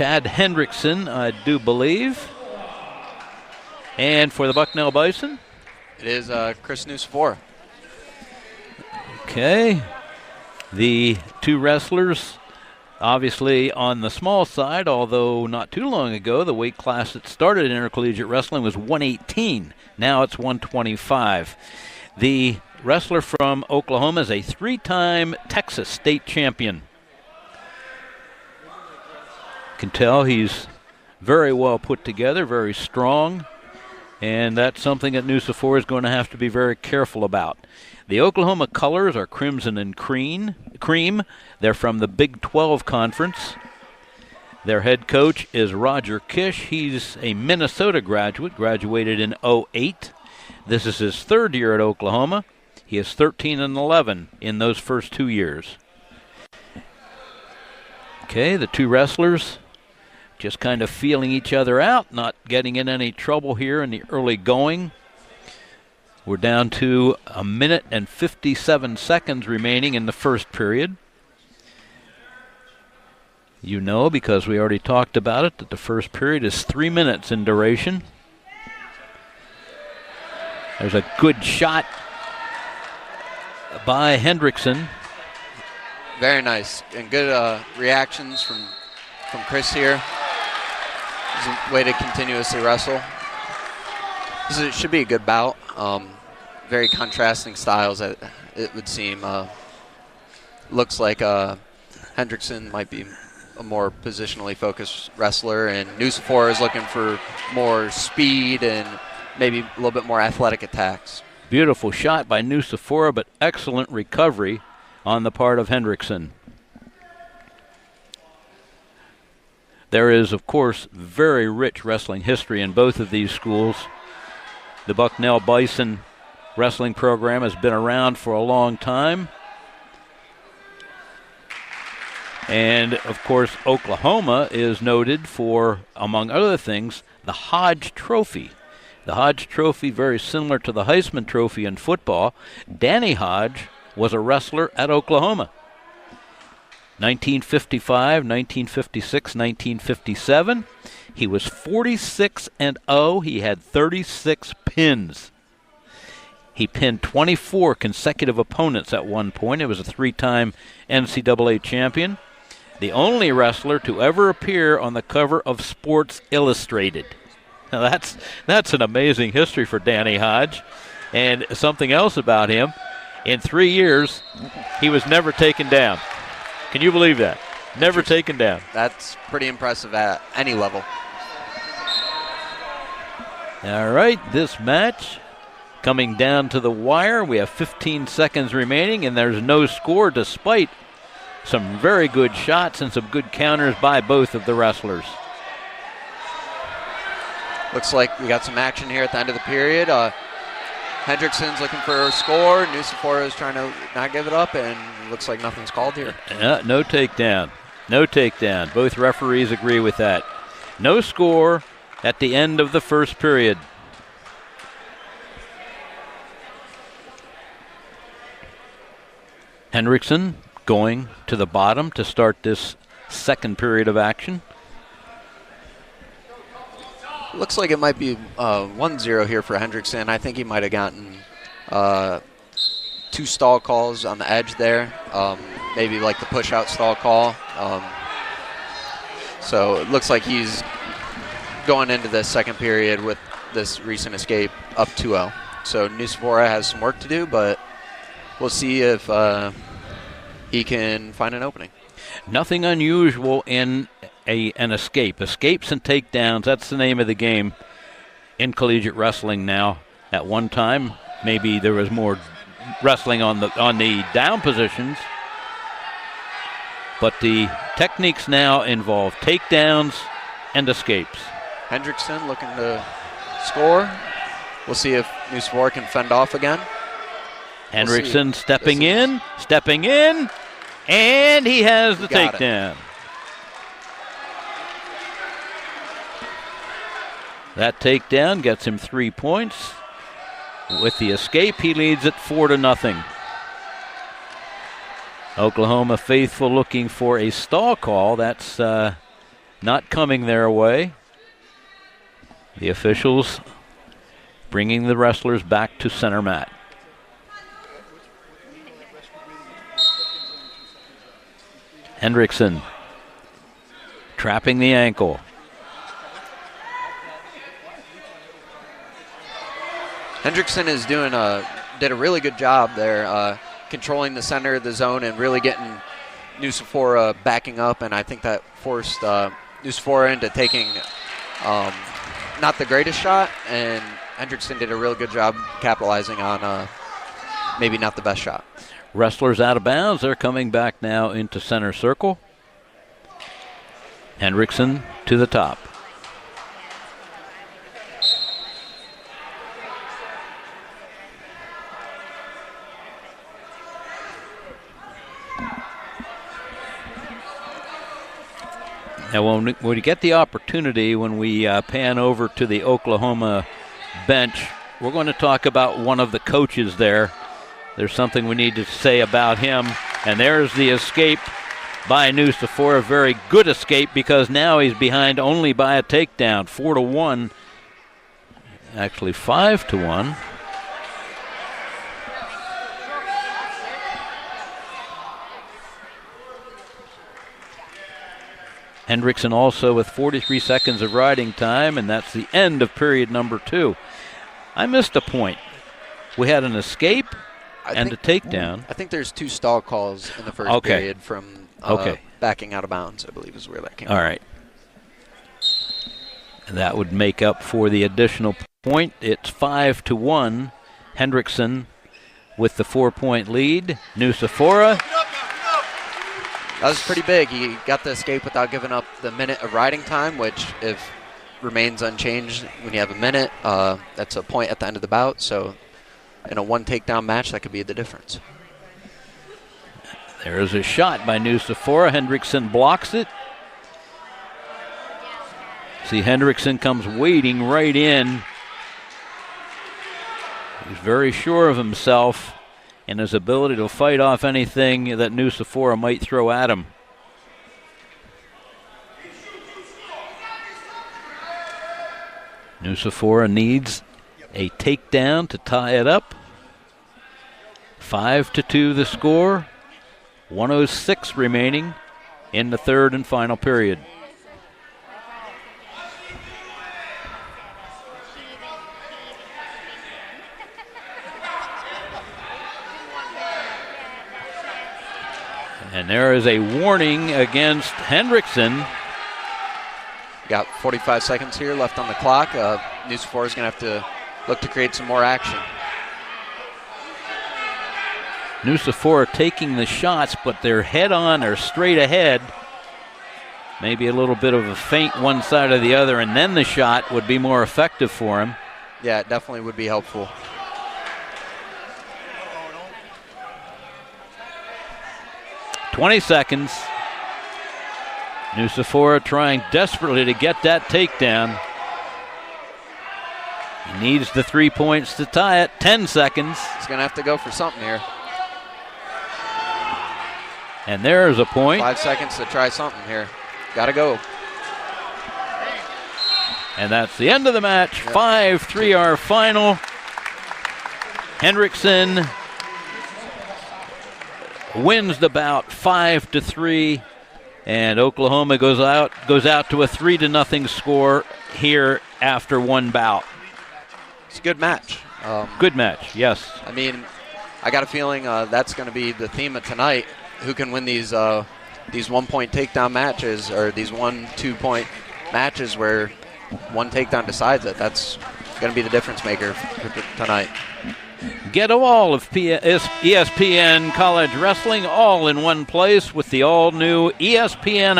Hendriksen, I do believe. And for the Bucknell Bison? It is Chris Nucifora. Okay. The two wrestlers, obviously on the small side, although not too long ago, the weight class that started in intercollegiate wrestling was 118. Now it's 125. The wrestler from Oklahoma is a three-time Texas state champion. You can tell he's very well put together, very strong, and that's something that Nucifora is going to have to be very careful about. The Oklahoma colors are crimson and cream. They're from the Big 12 Conference. Their head coach is Roger Kish. He's a Minnesota graduate, graduated in 2008. This is his third year at Oklahoma. He is 13-11 in those first 2 years. Okay, the two wrestlers just kind of feeling each other out, not getting in any trouble here in the early going. We're down to 1 minute and 57 seconds remaining in the first period. You know, because we already talked about it, that the first period is 3 minutes in duration. There's a good shot by Hendriksen. Very nice, and good reactions from Chris here. It's a way to continuously wrestle. This should be a good bout. Very contrasting styles, it would seem. Looks like Hendriksen might be a more positionally focused wrestler, and Nucifora is looking for more speed and maybe a little bit more athletic attacks. Beautiful shot by Nucifora, but excellent recovery on the part of Hendriksen. There is, of course, very rich wrestling history in both of these schools. The Bucknell Bison wrestling program has been around for a long time. And, of course, Oklahoma is noted for, among other things, the Hodge Trophy. The Hodge Trophy, very similar to the Heisman Trophy in football. Danny Hodge was a wrestler at Oklahoma. 1955, 1956, 1957. He was 46-0. He had 36 pins. He pinned 24 consecutive opponents at one point. He was a three-time NCAA champion. The only wrestler to ever appear on the cover of Sports Illustrated. Now that's an amazing history for Danny Hodge. And something else about him, in 3 years, he was never taken down. Can you believe that? Never taken down. That's pretty impressive at any level. All right, this match coming down to the wire. We have 15 seconds remaining, and there's no score despite some very good shots and some good counters by both of the wrestlers. Looks like we got some action here at the end of the period. Hendriksen's looking for a score. Nucifora is trying to not give it up, and it looks like nothing's called here. No takedown. No takedown. Both referees agree with that. No score at the end of the first period. Hendriksen going to the bottom to start this second period of action. Looks like it might be 1-0 here for Hendriksen. I think he might have gotten 2 stall calls on the edge there, maybe like the push-out stall call. So it looks like he's going into the second period with this recent escape up 2-0. So Nucifora has some work to do, but we'll see if he can find an opening. Nothing unusual in an escape. Escapes and takedowns, that's the name of the game in collegiate wrestling now. At one time, maybe there was more wrestling on the down positions, but the techniques now involve takedowns and escapes. Hendriksen looking to score. We'll see if Nucifora can fend off again. Hendriksen stepping in, and he has the takedown. That takedown gets him 3 points. With the escape, he leads it 4-0. Oklahoma faithful looking for a stall call. That's not coming their way. The officials bringing the wrestlers back to center mat. Hendriksen trapping the ankle. Hendriksen is did a really good job there, controlling the center of the zone and really getting Nucifora backing up, and I think that forced Nucifora into taking not the greatest shot, and Hendriksen did a real good job capitalizing on maybe not the best shot. Wrestlers out of bounds. They're coming back now into center circle. Hendriksen to the top. Now, when we get the opportunity, when we pan over to the Oklahoma bench, we're going to talk about one of the coaches there. There's something we need to say about him. And there's the escape by Nucifora. A very good escape, because now he's behind only by a takedown. 4-1. Actually 5-1. Hendriksen also with 43 seconds of riding time, and that's the end of period number 2. I missed a point. We had an escape and a takedown. I think there's 2 stall calls in the first period from backing out of bounds, I believe is where that came from. All right. And that would make up for the additional point. It's 5-1. Hendriksen with the 4-point lead. Nucifora. That was pretty big. He got the escape without giving up the minute of riding time, which if remains unchanged when you have a minute, that's a point at the end of the bout. So in a 1 takedown match, that could be the difference. There's a shot by Nucifora. Hendriksen blocks it. See, Hendriksen comes wading right in. He's very sure of himself and his ability to fight off anything that Nucifora might throw at him. Nucifora needs a takedown to tie it up. 5-2 the score. 1:06 remaining in the third and final period. And there is a warning against Hendriksen. Got 45 seconds here left on the clock. Nucifora is going to have to look to create some more action. Nucifora taking the shots, but they're head on or straight ahead. Maybe a little bit of a feint one side or the other, and then the shot would be more effective for him. Yeah, it definitely would be helpful. .20 Nucifora trying desperately to get that takedown. He needs the 3 points to tie it. 10 seconds. He's going to have to go for something here. And there's a point. 5 seconds to try something here. Got to go. And that's the end of the match. 5-3 our final. Hendriksen wins the bout 5-3, and Oklahoma goes out to a 3-0 score here after one bout. It's a good match. Good match, yes. I mean, I got a feeling that's going to be the theme of tonight. Who can win these 1-point takedown matches, or these 1-2 point matches where one takedown decides it? That's going to be the difference maker for tonight. Get all of ESPN College Wrestling all in one place with the all-new ESPN